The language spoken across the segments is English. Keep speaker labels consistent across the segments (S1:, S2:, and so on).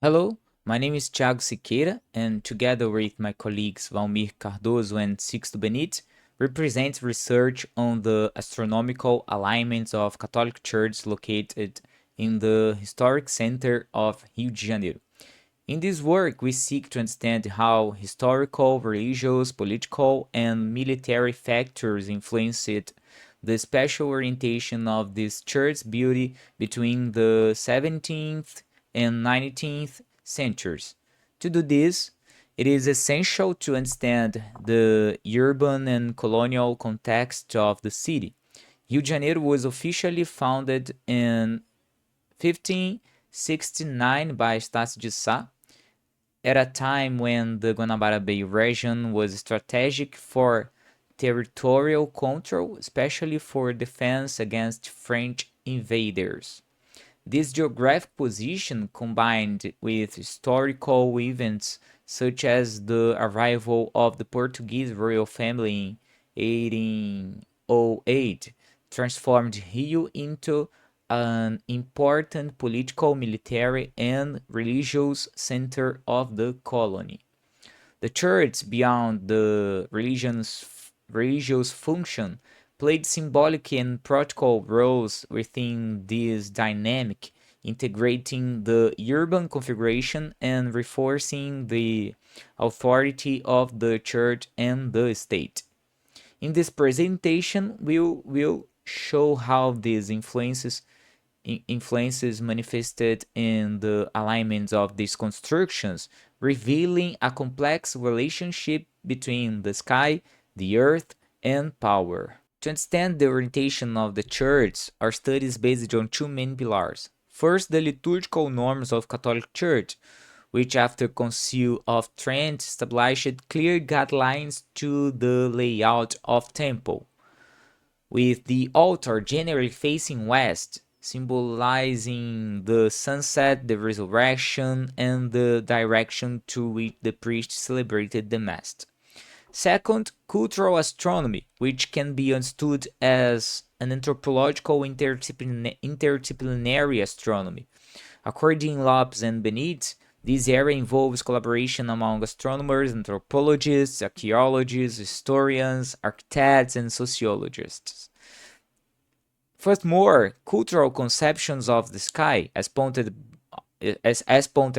S1: Hello, my name is Thiago Siqueira, and together with my colleagues Walmir, Cardoso, and Sixto Benitez, we present research on the astronomical alignments of Catholic churches located in the historic center of Rio de Janeiro. In this work, we seek to understand how historical, religious, political, and military factors influenced the special orientation of this church beauty between the 17th and 19th centuries. To do this, it is essential to understand the urban and colonial context of the city. Rio de Janeiro was officially founded in 1569 by Estácio de Sá, at a time when the Guanabara Bay region was strategic for territorial control, especially for defense against French invaders. This geographic position, combined with historical events such as the arrival of the Portuguese Royal Family in 1808, transformed Rio into an important political, military, and religious center of the colony. The church, beyond the religious function, played symbolic and practical roles within this dynamic, integrating the urban configuration and reinforcing the authority of the church and the state. In this presentation, we will show how these influences manifested in the alignments of these constructions, revealing a complex relationship between the sky, the earth, and power. To understand the orientation of the church, our study is based on two main pillars. First, the liturgical norms of Catholic Church, which after Council of Trent established clear guidelines to the layout of temple, with the altar generally facing west, symbolizing the sunset, the resurrection, and the direction to which the priest celebrated the Mass. Second, cultural astronomy, which can be understood as an anthropological interdisciplinary astronomy. According to Lopes and Benitez, this area involves collaboration among astronomers, anthropologists, archaeologists, historians, architects, and sociologists. Furthermore, cultural conceptions of the sky, as pointed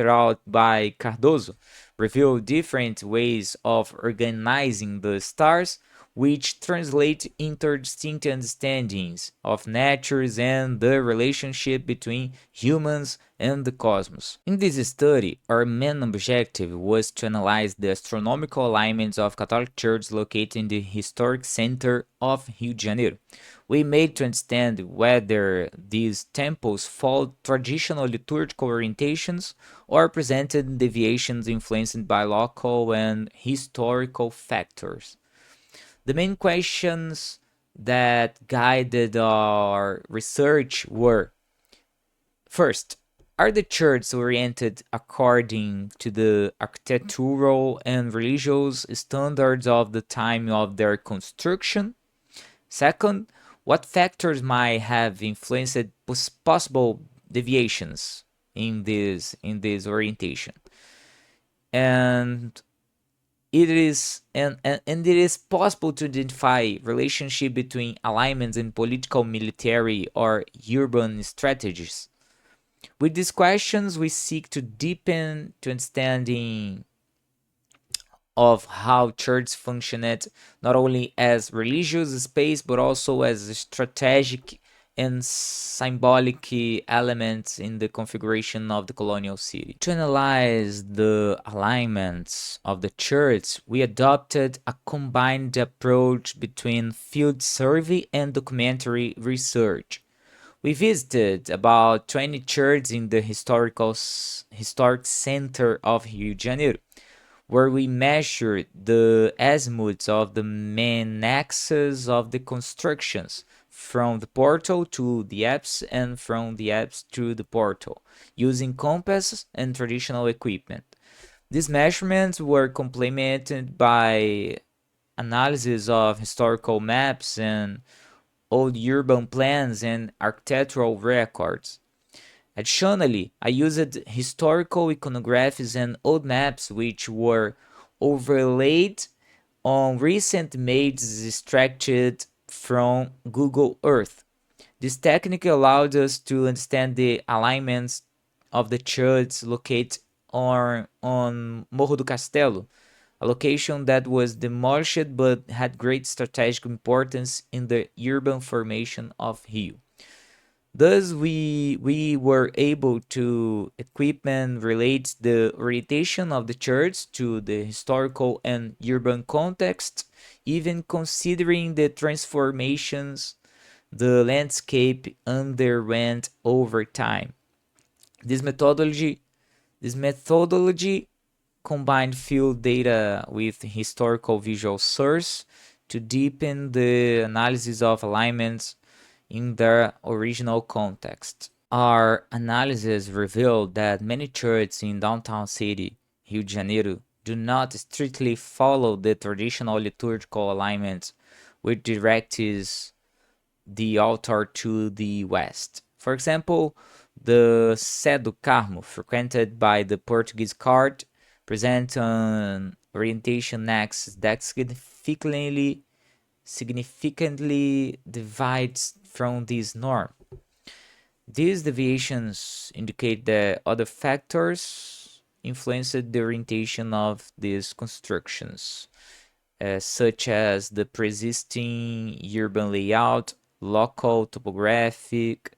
S1: out by Cardoso, reveal different ways of organizing the stars, which translate into distinct understandings of nature and the relationship between humans and the cosmos. In this study, our main objective was to analyze the astronomical alignments of Catholic Church located in the historic center of Rio de Janeiro. We made to understand whether these temples followed traditional liturgical orientations or presented deviations influenced by local and historical factors. The main questions that guided our research were: first, are the churches oriented according to the architectural and religious standards of the time of their construction? Second, what factors might have influenced possible deviations in this orientation? And it is possible to identify relationship between alignments in political, military, or urban strategies. With these questions, we seek to deepen to understanding of how church functioned not only as religious space but also as a strategic and symbolic elements in the configuration of the colonial city. To analyze the alignments of the church, we adopted a combined approach between field survey and documentary research. We visited about 20 churches in the historic center of Rio de Janeiro, where we measured the azimuths of the main axes of the constructions, from the portal to the apse and from the apse to the portal, using compasses and traditional equipment. These measurements were complemented by analysis of historical maps and old urban plans and architectural records. Additionally, I used historical iconographies and old maps which were overlaid on recent images extracted from Google Earth. This technique allowed us to understand the alignments of the church located on Morro do Castelo, a location that was demolished but had great strategic importance in the urban formation of Rio. Thus, we were able to equip and relate the orientation of the church to the historical and urban context, even considering the transformations the landscape underwent over time. This methodology, this methodology combined field data with historical visual source to deepen the analysis of alignments in their original context. Our analysis revealed that many churches in downtown city, Rio de Janeiro, do not strictly follow the traditional liturgical alignment, which directs the altar to the west. For example, the Sé do Carmo, frequented by the Portuguese cart, presents an orientation axis that significantly divides from this norm. These deviations indicate that other factors influenced the orientation of these constructions, such as the persisting urban layout, local topographic,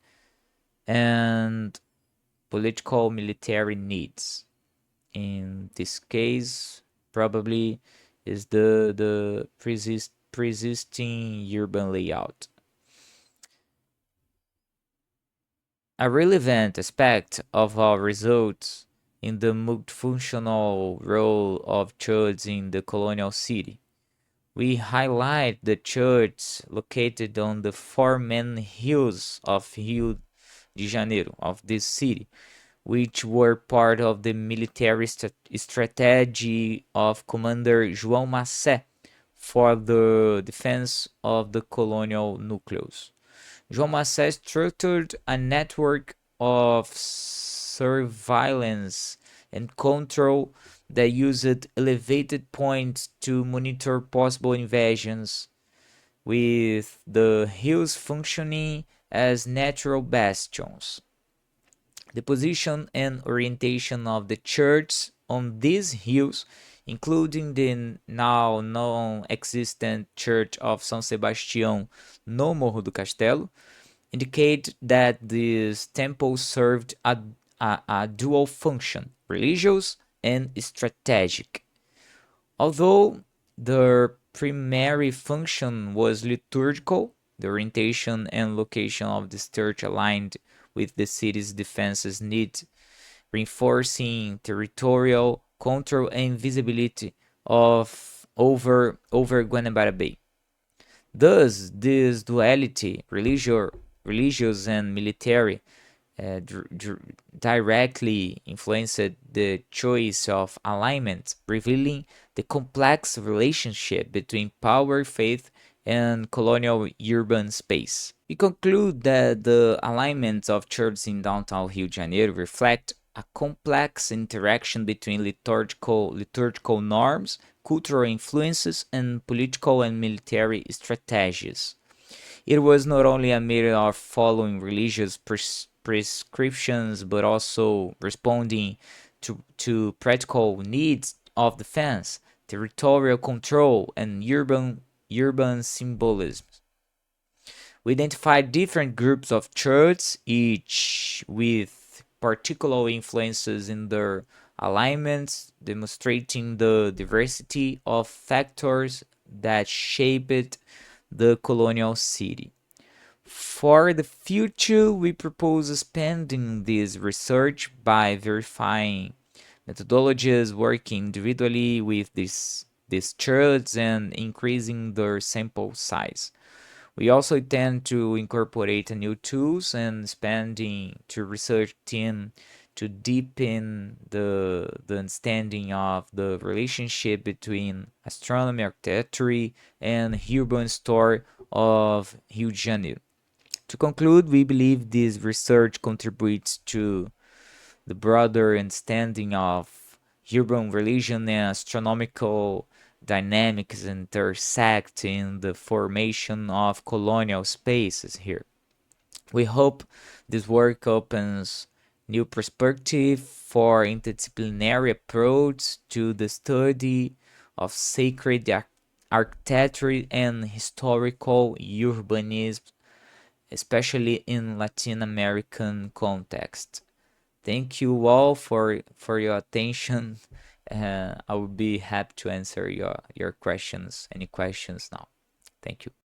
S1: and political military needs. In this case, probably is the persisting urban layout. A relevant aspect of our results in the multifunctional role of churches in the colonial city. We highlight the churches located on the four main hills of Rio de Janeiro, of this city, which were part of the military strategy of Commander João Massé for the defense of the colonial nucleus. João Massé structured a network of surveillance and control that used elevated points to monitor possible invasions, with the hills functioning as natural bastions. The position and orientation of the church on these hills, including the now non-existent church of São Sebastião no Morro do Castelo, indicate that this temple served a dual function, religious and strategic. Although their primary function was liturgical, the orientation and location of this church aligned with the city's defenses needs, reinforcing territorial control and visibility of over Guanabara Bay. Thus, this duality, religious and military, directly influenced the choice of alignment, revealing the complex relationship between power, faith, and colonial urban space. We conclude that the alignments of churches in downtown Rio de Janeiro reflect a complex interaction between liturgical norms, cultural influences, and political and military strategies. It was not only a matter of following religious prescriptions, but also responding to practical needs of defense, territorial control, and urban symbolism. We identified different groups of churches, each with particular influences in their alignments, demonstrating the diversity of factors that shaped the colonial city. For the future, we propose expanding this research by verifying methodologies working individually with these churches and increasing their sample size. We also intend to incorporate new tools and expanding to research team to deepen the understanding of the relationship between astronomy, architecture, and urban story of Rio de Janeiro. To conclude, we believe this research contributes to the broader understanding of urban religion and astronomical dynamics intersect in the formation of colonial spaces here. We hope this work opens new perspective for interdisciplinary approach to the study of sacred architecture and historical urbanism, especially in Latin American context. Thank you all for your attention. I will be happy to answer your questions, any questions now. Thank you.